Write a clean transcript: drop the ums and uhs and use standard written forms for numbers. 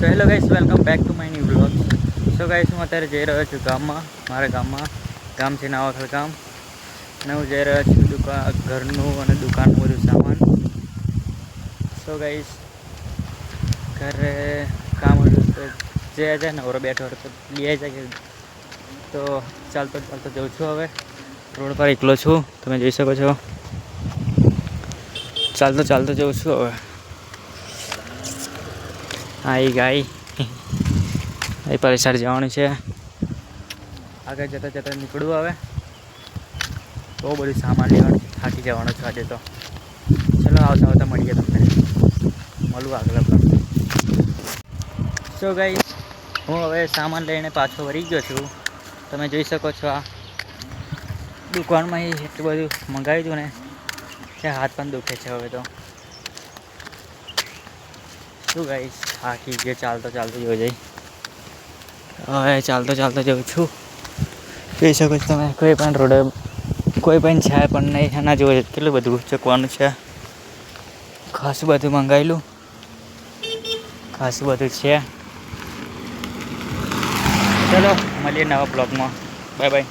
So hello guys, welcome back to my new vlog. So guys, હું અત્યારે જઈ રહ્યો છું ગામમાં. મારા ગામ છે નાવાખલ ગામ, અને હું જઈ રહ્યો છું ઘરનું અને દુકાનનું બધું સામાન. સો ગાઈસ, ઘરે કામ હતું તો જે જાય ને ઓરો બેઠો તો લઈ જાય, તો ચાલતો જઉં છું. હવે રોડ પર એકલો છું, તમે જોઈ શકો છો. ચાલતો જઉં છું હવે. હા, એ ગાય એ પરેશાન જવાનું છે. આગળ જતાં નીકળવું. હવે બહુ બધું સામાન લેવાનું, થાકી જવાનું છે આજે તો. ચલો, આવતા મળીએ, તમને મળું આગળ બ્લોગ. સો ગાઈસ, હું હવે સામાન લઈને પાછો વળી ગયો છું. તમે જોઈ શકો છો. આ દુકાનમાં એટલું બધું મંગાવ્યું હતું ને, ત્યાં હાથ પણ દુખે છે હવે તો. શું ગાઈસ, થાકી જે ચાલતો જોઈ જાય. હવે ચાલતો જઉં છું. જોઈ શકો છો તમે. કોઈ પણ રોડે કોઈ પણ છે પણ નહીં. એના જોડે કેટલું બધું ચૂકવાનું છે. ખાસું બધું મંગાવેલું, ખાસું બધું છે. ચલો મળીએ નવા બ્લોગમાં. Bye bye.